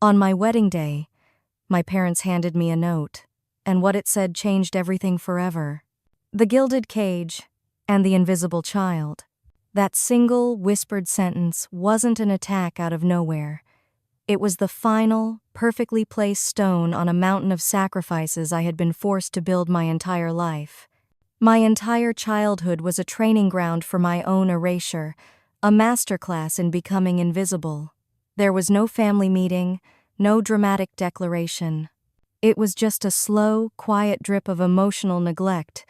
On my wedding day, my parents handed me a note, and what it said changed everything forever. The gilded cage and the invisible child. That single, whispered sentence wasn't an attack out of nowhere. It was the final, perfectly placed stone on a mountain of sacrifices I had been forced to build my entire life. My entire childhood was a training ground for my own erasure, a masterclass in becoming invisible. There was no family meeting, no dramatic declaration. It was just a slow, quiet drip of emotional neglect,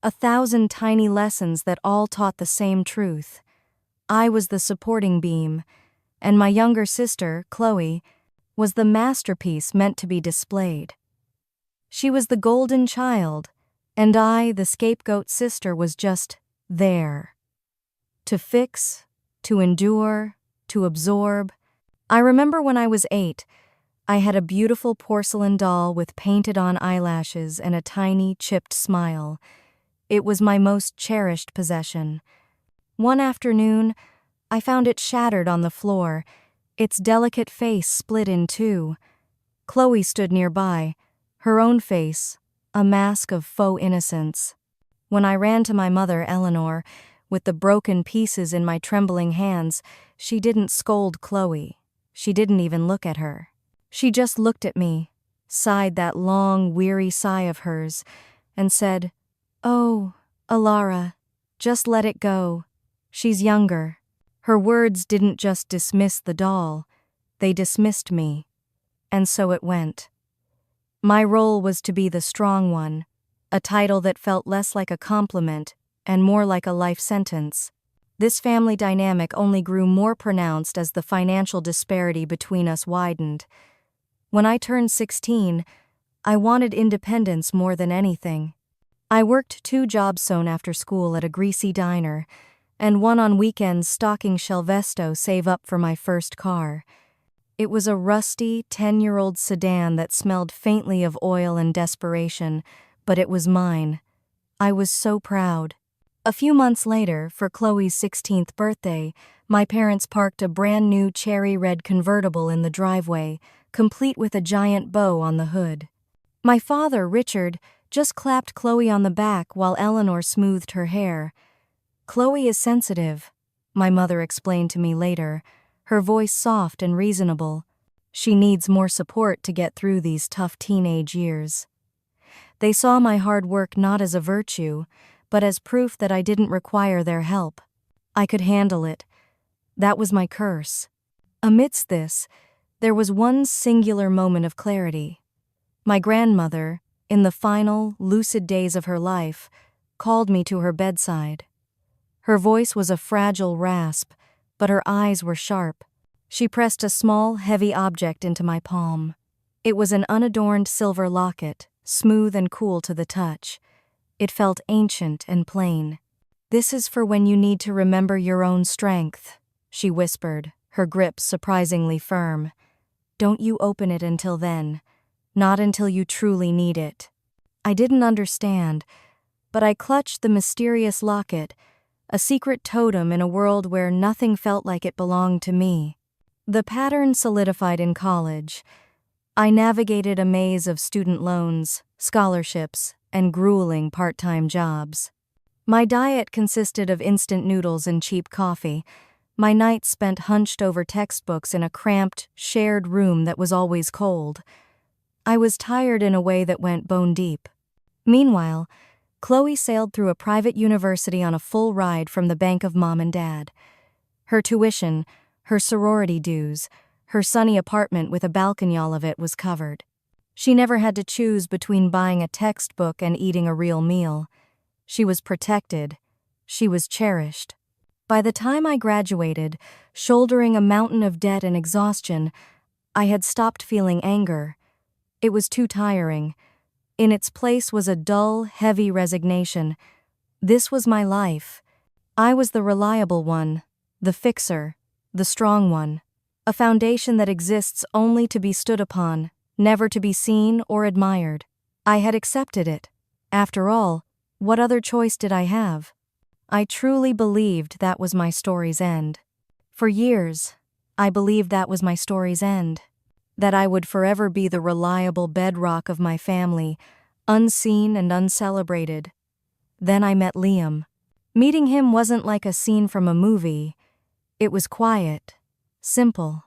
1,000 tiny lessons that all taught the same truth. I was the supporting beam, and my younger sister, Chloe, was the masterpiece meant to be displayed. She was the golden child, and I, the scapegoat sister, was just there. To fix, to endure, to absorb. I remember when I was 8, I had a beautiful porcelain doll with painted-on eyelashes and a tiny, chipped smile. It was my most cherished possession. One afternoon, I found it shattered on the floor, its delicate face split in two. Chloe stood nearby, her own face, a mask of faux innocence. When I ran to my mother, Eleanor, with the broken pieces in my trembling hands, she didn't scold Chloe. She didn't even look at her. She just looked at me, sighed that long, weary sigh of hers, and said, "Oh, Alara, just let it go. She's younger." Her words didn't just dismiss the doll, they dismissed me. And so it went. My role was to be the strong one, a title that felt less like a compliment and more like a life sentence. This family dynamic only grew more pronounced as the financial disparity between us widened. When I turned 16, I wanted independence more than anything. I worked 2 jobs soon after school at a greasy diner, and one on weekends stocking Shelvesto save up for my first car. It was a rusty, 10-year-old sedan that smelled faintly of oil and desperation, but it was mine. I was so proud. A few months later, for Chloe's 16th birthday, my parents parked a brand new cherry red convertible in the driveway, complete with a giant bow on the hood. My father, Richard, just clapped Chloe on the back while Eleanor smoothed her hair. "Chloe is sensitive," my mother explained to me later, her voice soft and reasonable. "She needs more support to get through these tough teenage years." They saw my hard work not as a virtue, but as proof that I didn't require their help. I could handle it. That was my curse. Amidst this, there was one singular moment of clarity. My grandmother, in the final, lucid days of her life, called me to her bedside. Her voice was a fragile rasp, but her eyes were sharp. She pressed a small, heavy object into my palm. It was an unadorned silver locket, smooth and cool to the touch. It felt ancient and plain. "This is for when you need to remember your own strength," she whispered, her grip surprisingly firm. "Don't you open it until then. Not until you truly need it." I didn't understand, but I clutched the mysterious locket, a secret totem in a world where nothing felt like it belonged to me. The pattern solidified in college. I navigated a maze of student loans, scholarships, and grueling part-time jobs. My diet consisted of instant noodles and cheap coffee. My nights spent hunched over textbooks in a cramped, shared room that was always cold. I was tired in a way that went bone deep. Meanwhile, Chloe sailed through a private university on a full ride from the bank of Mom and Dad. Her tuition, her sorority dues, her sunny apartment with a balcony, all of it was covered. She never had to choose between buying a textbook and eating a real meal. She was protected. She was cherished. By the time I graduated, shouldering a mountain of debt and exhaustion, I had stopped feeling anger. It was too tiring. In its place was a dull, heavy resignation. This was my life. I was the reliable one, the fixer, the strong one. A foundation that exists only to be stood upon, never to be seen or admired. I had accepted it. After all, what other choice did I have? I truly believed that was my story's end. For years, I believed that was my story's end. that I would forever be the reliable bedrock of my family, unseen and uncelebrated. Then I met Liam. Meeting him wasn't like a scene from a movie. It was quiet, simple.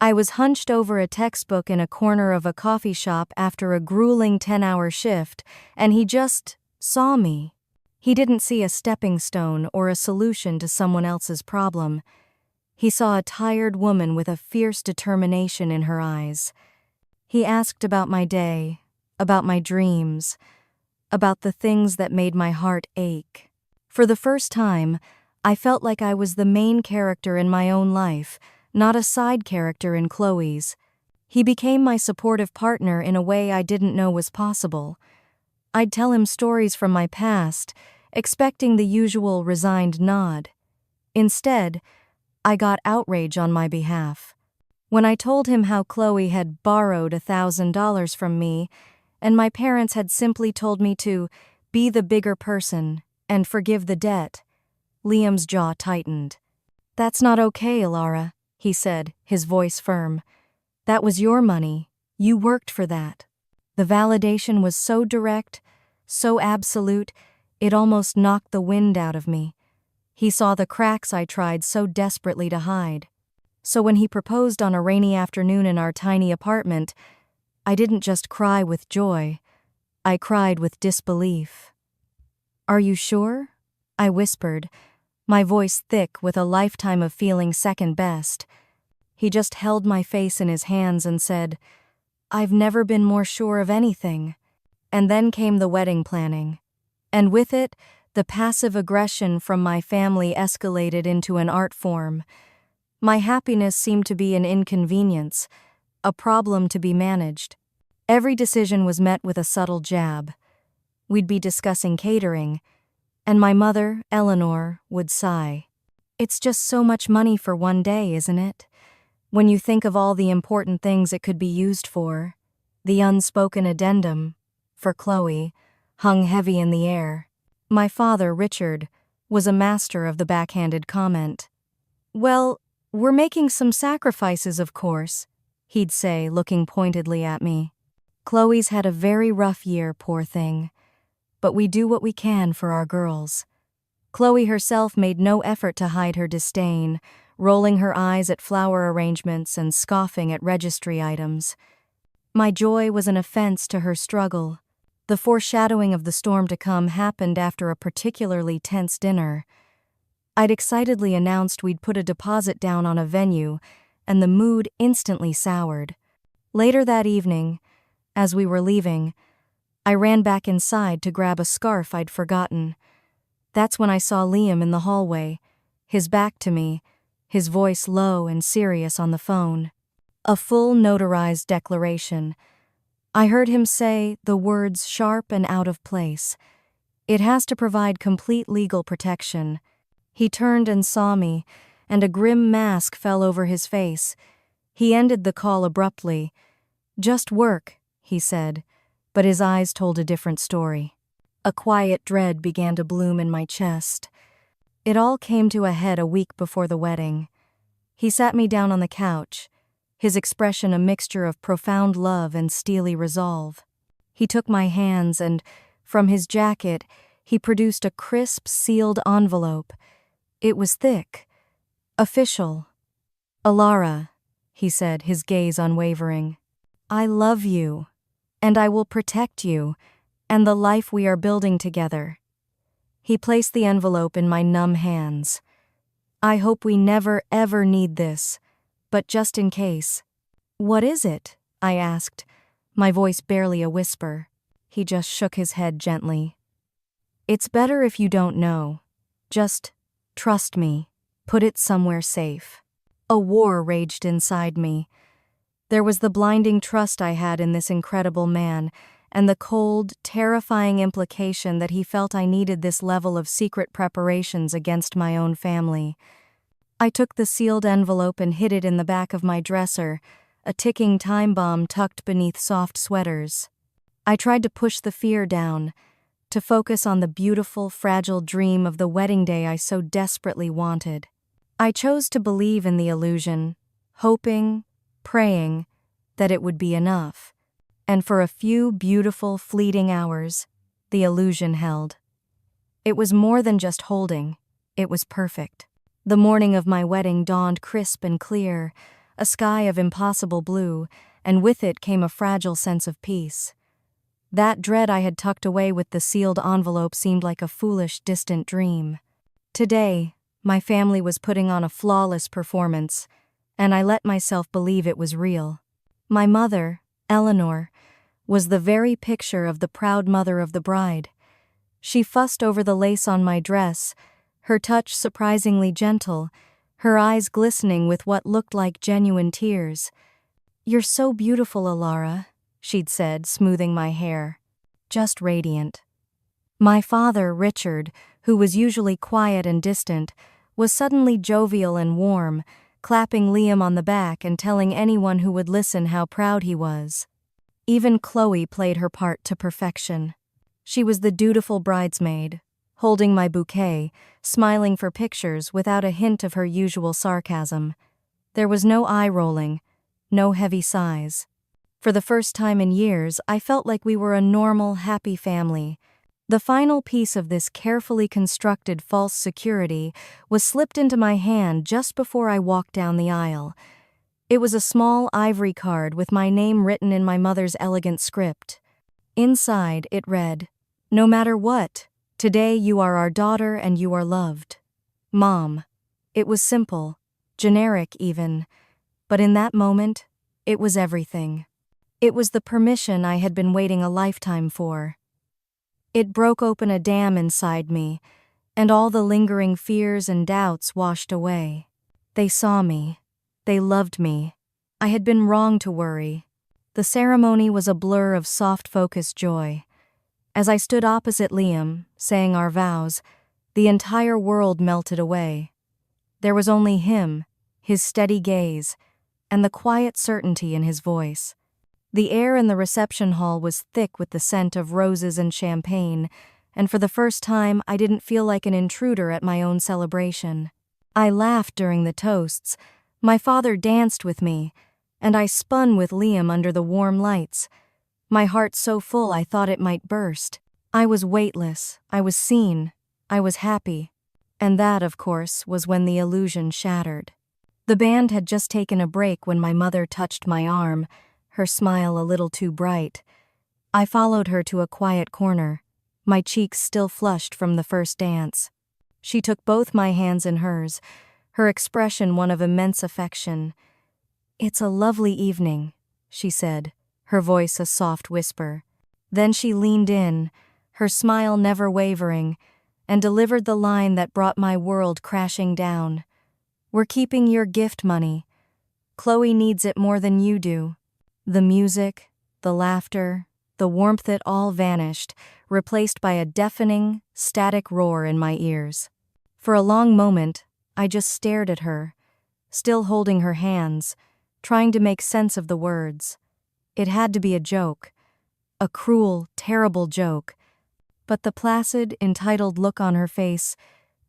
I was hunched over a textbook in a corner of a coffee shop after a grueling 10-hour shift, and he just saw me. He didn't see a stepping stone or a solution to someone else's problem. He saw a tired woman with a fierce determination in her eyes. He asked about my day, about my dreams, about the things that made my heart ache. For the first time, I felt like I was the main character in my own life, not a side character in Chloe's. He became my supportive partner in a way I didn't know was possible. I'd tell him stories from my past, expecting the usual resigned nod. Instead, I got outrage on my behalf. When I told him how Chloe had borrowed $1,000 from me, and my parents had simply told me to be the bigger person and forgive the debt, Liam's jaw tightened. "That's not okay, Alara," he said, his voice firm. "That was your money. You worked for that." The validation was so direct, so absolute, it almost knocked the wind out of me. He saw the cracks I tried so desperately to hide. So when he proposed on a rainy afternoon in our tiny apartment, I didn't just cry with joy. I cried with disbelief. "Are you sure?" I whispered, my voice thick with a lifetime of feeling second best. He just held my face in his hands and said, "I've never been more sure of anything." And then came the wedding planning. And with it, the passive aggression from my family escalated into an art form. My happiness seemed to be an inconvenience, a problem to be managed. Every decision was met with a subtle jab. We'd be discussing catering, and my mother, Eleanor, would sigh. "It's just so much money for one day, isn't it? When you think of all the important things it could be used for." The unspoken addendum, for Chloe, hung heavy in the air. My father, Richard, was a master of the backhanded comment. "Well, we're making some sacrifices, of course," he'd say, looking pointedly at me. "Chloe's had a very rough year, poor thing. But we do what we can for our girls." Chloe herself made no effort to hide her disdain, rolling her eyes at flower arrangements and scoffing at registry items. My joy was an offense to her struggle. The foreshadowing of the storm to come happened after a particularly tense dinner. I'd excitedly announced we'd put a deposit down on a venue, and the mood instantly soured. Later that evening, as we were leaving, I ran back inside to grab a scarf I'd forgotten. That's when I saw Liam in the hallway, his back to me, his voice low and serious on the phone. A full notarized declaration. I heard him say the words sharp and out of place. "It has to provide complete legal protection." He turned and saw me, and a grim mask fell over his face. He ended the call abruptly. "Just work," he said, but his eyes told a different story. A quiet dread began to bloom in my chest. It all came to a head a week before the wedding. He sat me down on the couch, his expression a mixture of profound love and steely resolve. He took my hands and, from his jacket, he produced a crisp, sealed envelope. It was thick, official. "Alara," he said, his gaze unwavering, "I love you, and I will protect you, and the life we are building together." He placed the envelope in my numb hands. "I hope we never, ever need this, but just in case." "What is it?" I asked, my voice barely a whisper. He just shook his head gently. "It's better if you don't know. Just trust me. Put it somewhere safe." A war raged inside me. There was the blinding trust I had in this incredible man, and the cold, terrifying implication that he felt I needed this level of secret preparations against my own family. I took the sealed envelope and hid it in the back of my dresser, a ticking time bomb tucked beneath soft sweaters. I tried to push the fear down, to focus on the beautiful, fragile dream of the wedding day I so desperately wanted. I chose to believe in the illusion, hoping, praying, that it would be enough. And for a few beautiful, fleeting hours, the illusion held. It was more than just holding, it was perfect. The morning of my wedding dawned crisp and clear, a sky of impossible blue, and with it came a fragile sense of peace. That dread I had tucked away with the sealed envelope seemed like a foolish, distant dream. Today, my family was putting on a flawless performance, and I let myself believe it was real. My mother, Eleanor, was the very picture of the proud mother of the bride. She fussed over the lace on my dress, her touch surprisingly gentle, her eyes glistening with what looked like genuine tears. "You're so beautiful, Alara," she'd said, smoothing my hair. Just radiant. My father, Richard, who was usually quiet and distant, was suddenly jovial and warm, clapping Liam on the back and telling anyone who would listen how proud he was. Even Chloe played her part to perfection. She was the dutiful bridesmaid, holding my bouquet, smiling for pictures without a hint of her usual sarcasm. There was no eye-rolling, no heavy sighs. For the first time in years, I felt like we were a normal, happy family. The final piece of this carefully constructed false security was slipped into my hand just before I walked down the aisle. It was a small ivory card with my name written in my mother's elegant script. Inside, it read, "No matter what, today you are our daughter and you are loved. Mom." It was simple, generic even, but in that moment, it was everything. It was the permission I had been waiting a lifetime for. It broke open a dam inside me, and all the lingering fears and doubts washed away. They saw me. They loved me. I had been wrong to worry. The ceremony was a blur of soft, focused joy. As I stood opposite Liam, saying our vows, the entire world melted away. There was only him, his steady gaze, and the quiet certainty in his voice. The air in the reception hall was thick with the scent of roses and champagne, and for the first time I didn't feel like an intruder at my own celebration. I laughed during the toasts, my father danced with me, and I spun with Liam under the warm lights, my heart so full I thought it might burst. I was weightless, I was seen, I was happy. And that, of course, was when the illusion shattered. The band had just taken a break when my mother touched my arm, her smile a little too bright. I followed her to a quiet corner, my cheeks still flushed from the first dance. She took both my hands in hers, her expression one of immense affection. "It's a lovely evening," she said, her voice a soft whisper. Then she leaned in, her smile never wavering, and delivered the line that brought my world crashing down. "We're keeping your gift money. Chloe needs it more than you do." The music, the laughter, the warmth, it all vanished, replaced by a deafening, static roar in my ears. For a long moment, I just stared at her, still holding her hands, trying to make sense of the words. It had to be a joke, a cruel, terrible joke, but the placid, entitled look on her face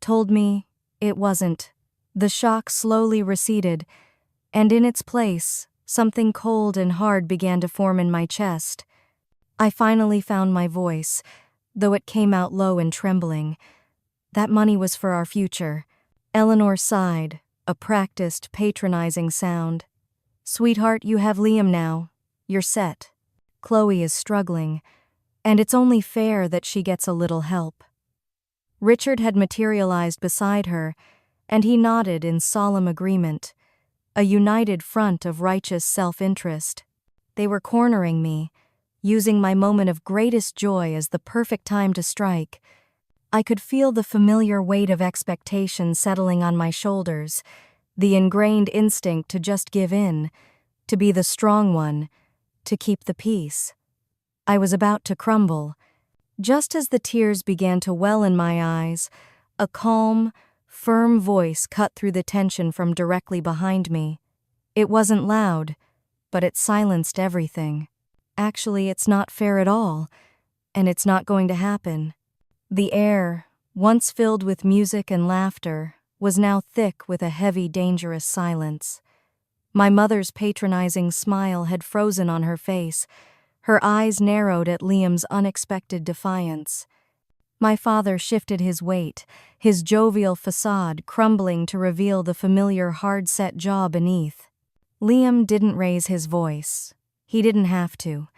told me it wasn't. The shock slowly receded, and in its place, something cold and hard began to form in my chest. I finally found my voice, though it came out low and trembling. "That money was for our future." Eleanor sighed, a practiced, patronizing sound. "Sweetheart, you have Liam now. You're set. Chloe is struggling, and it's only fair that she gets a little help." Richard had materialized beside her, and he nodded in solemn agreement, a united front of righteous self-interest. They were cornering me, using my moment of greatest joy as the perfect time to strike. I could feel the familiar weight of expectation settling on my shoulders, the ingrained instinct to just give in, to be the strong one, to keep the peace. I was about to crumble. Just as the tears began to well in my eyes, a calm, firm voice cut through the tension from directly behind me. It wasn't loud, but it silenced everything. "Actually, it's not fair at all, and it's not going to happen." The air, once filled with music and laughter, was now thick with a heavy, dangerous silence. My mother's patronizing smile had frozen on her face. Her eyes narrowed at Liam's unexpected defiance. My father shifted his weight, his jovial facade crumbling to reveal the familiar hard-set jaw beneath. Liam didn't raise his voice. He didn't have to.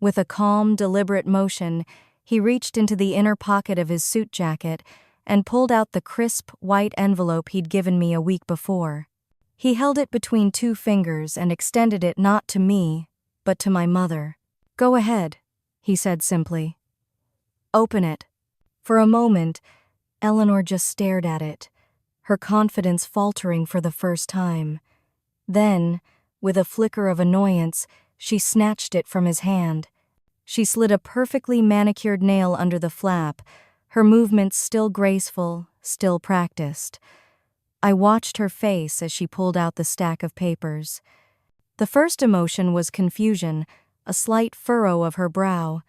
With a calm, deliberate motion, he reached into the inner pocket of his suit jacket and pulled out the crisp, white envelope he'd given me a week before. He held it between two fingers and extended it not to me, but to my mother. "Go ahead," he said simply. "Open it." For a moment, Eleanor just stared at it, her confidence faltering for the first time. Then, with a flicker of annoyance, she snatched it from his hand. She slid a perfectly manicured nail under the flap, her movements still graceful, still practiced. I watched her face as she pulled out the stack of papers. The first emotion was confusion, a slight furrow of her brow.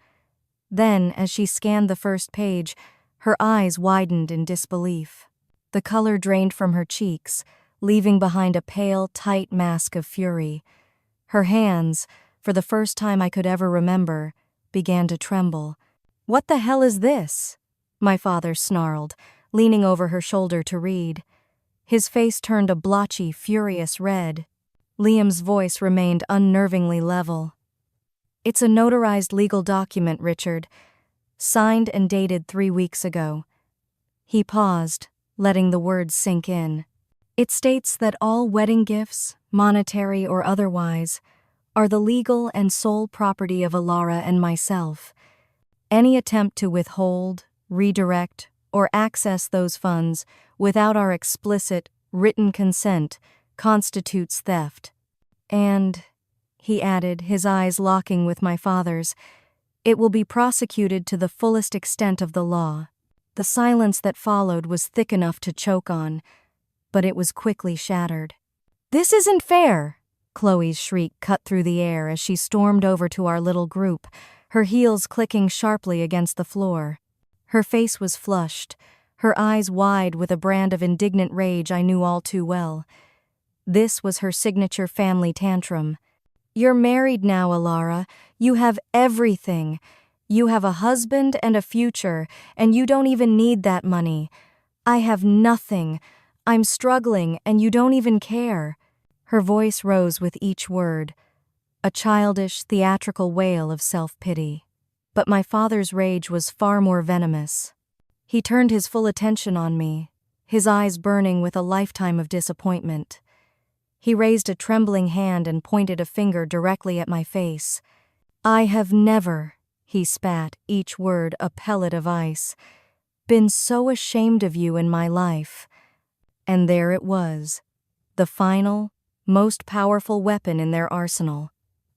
Then, as she scanned the first page, her eyes widened in disbelief. The color drained from her cheeks, leaving behind a pale, tight mask of fury. Her hands, for the first time I could ever remember, began to tremble. "What the hell is this?" my father snarled, leaning over her shoulder to read. His face turned a blotchy, furious red. Liam's voice remained unnervingly level. "It's a notarized legal document, Richard. Signed and dated 3 weeks ago." He paused, letting the words sink in. "It states that all wedding gifts, monetary or otherwise, are the legal and sole property of Alara and myself. Any attempt to withhold, redirect, or access those funds without our explicit, written consent constitutes theft. And," he added, his eyes locking with my father's, "it will be prosecuted to the fullest extent of the law." The silence that followed was thick enough to choke on, but it was quickly shattered. "This isn't fair!" Chloe's shriek cut through the air as she stormed over to our little group, her heels clicking sharply against the floor. Her face was flushed, her eyes wide with a brand of indignant rage I knew all too well. This was her signature family tantrum. "You're married now, Alara. You have everything. You have a husband and a future, and you don't even need that money. I have nothing. I'm struggling, and you don't even care." Her voice rose with each word, a childish, theatrical wail of self-pity. But my father's rage was far more venomous. He turned his full attention on me, his eyes burning with a lifetime of disappointment. He raised a trembling hand and pointed a finger directly at my face. "I have never," he spat, each word a pellet of ice, "been so ashamed of you in my life." And there it was, the final, most powerful weapon in their arsenal,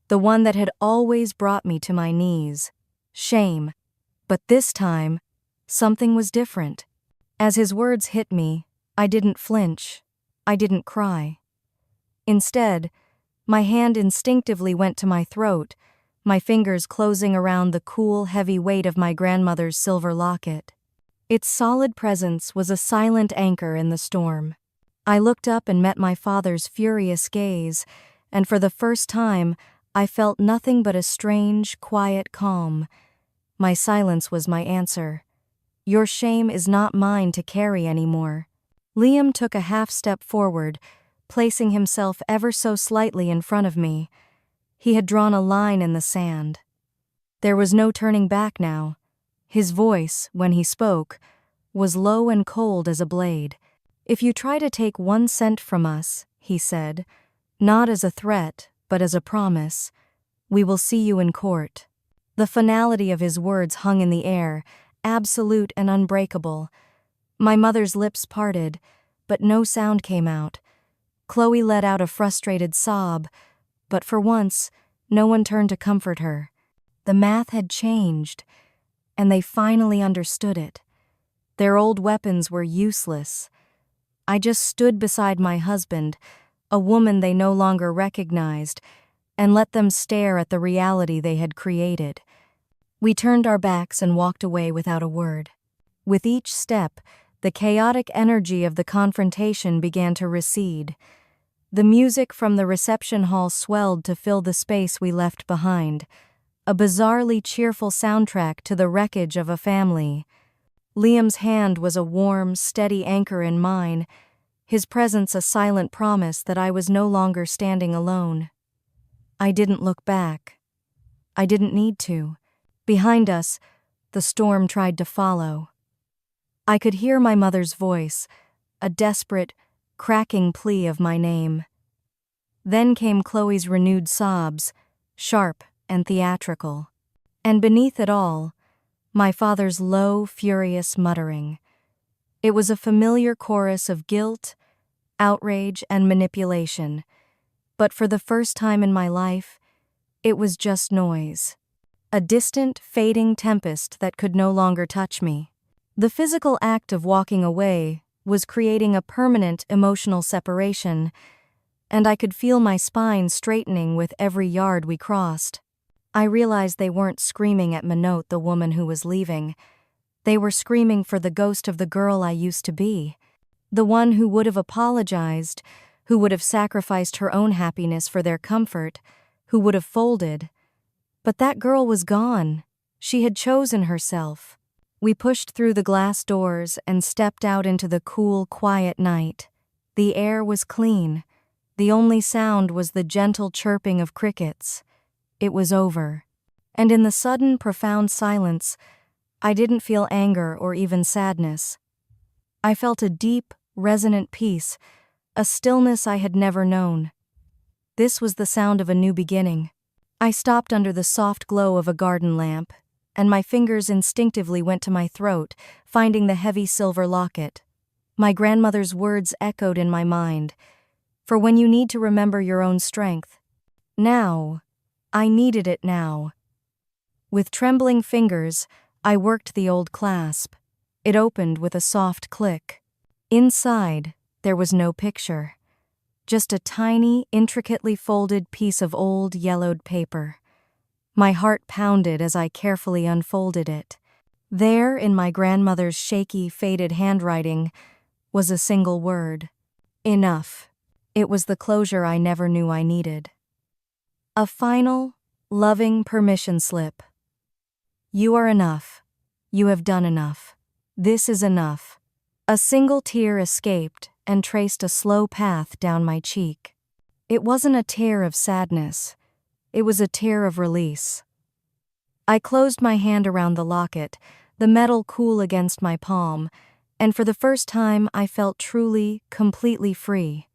the one that had always brought me to my knees. Shame. But this time, something was different. As his words hit me, I didn't flinch. I didn't cry. Instead, my hand instinctively went to my throat, my fingers closing around the cool, heavy weight of my grandmother's silver locket. Its solid presence was a silent anchor in the storm. I looked up and met my father's furious gaze, and for the first time, I felt nothing but a strange, quiet calm. My silence was my answer. "Your shame is not mine to carry anymore." Liam took a half-step forward, placing himself ever so slightly in front of me. He had drawn a line in the sand. There was no turning back now. His voice, when he spoke, was low and cold as a blade. "If you try to take 1 cent from us," he said, "not as a threat, but as a promise, we will see you in court." The finality of his words hung in the air, absolute and unbreakable. My mother's lips parted, but no sound came out. Chloe let out a frustrated sob, but for once, no one turned to comfort her. The math had changed, and they finally understood it. Their old weapons were useless. I just stood beside my husband, a woman they no longer recognized, and let them stare at the reality they had created. We turned our backs and walked away without a word. With each step, the chaotic energy of the confrontation began to recede. The music from the reception hall swelled to fill the space we left behind, a bizarrely cheerful soundtrack to the wreckage of a family. Liam's hand was a warm, steady anchor in mine, his presence a silent promise that I was no longer standing alone. I didn't look back. I didn't need to. Behind us, the storm tried to follow. I could hear my mother's voice, a desperate, cracking plea of my name. Then came Chloe's renewed sobs, sharp and theatrical. And beneath it all, my father's low, furious muttering. It was a familiar chorus of guilt, outrage, and manipulation. But for the first time in my life, it was just noise. A distant, fading tempest that could no longer touch me. The physical act of walking away was creating a permanent emotional separation, and I could feel my spine straightening with every yard we crossed. I realized they weren't screaming at Minot, the woman who was leaving. They were screaming for the ghost of the girl I used to be. The one who would have apologized, who would have sacrificed her own happiness for their comfort, who would have folded. But that girl was gone. She had chosen herself. We pushed through the glass doors and stepped out into the cool, quiet night. The air was clean. The only sound was the gentle chirping of crickets. It was over. And in the sudden, profound silence, I didn't feel anger or even sadness. I felt a deep, resonant peace, a stillness I had never known. This was the sound of a new beginning. I stopped under the soft glow of a garden lamp, and my fingers instinctively went to my throat, finding the heavy silver locket. My grandmother's words echoed in my mind, "For when you need to remember your own strength." Now, I needed it now. With trembling fingers, I worked the old clasp. It opened with a soft click. Inside, there was no picture. Just a tiny, intricately folded piece of old, yellowed paper. My heart pounded as I carefully unfolded it. There, in my grandmother's shaky, faded handwriting, was a single word. Enough. It was the closure I never knew I needed. A final, loving permission slip. You are enough. You have done enough. This is enough. A single tear escaped and traced a slow path down my cheek. It wasn't a tear of sadness. It was a tear of release. I closed my hand around the locket, the metal cool against my palm, and for the first time I felt truly, completely free.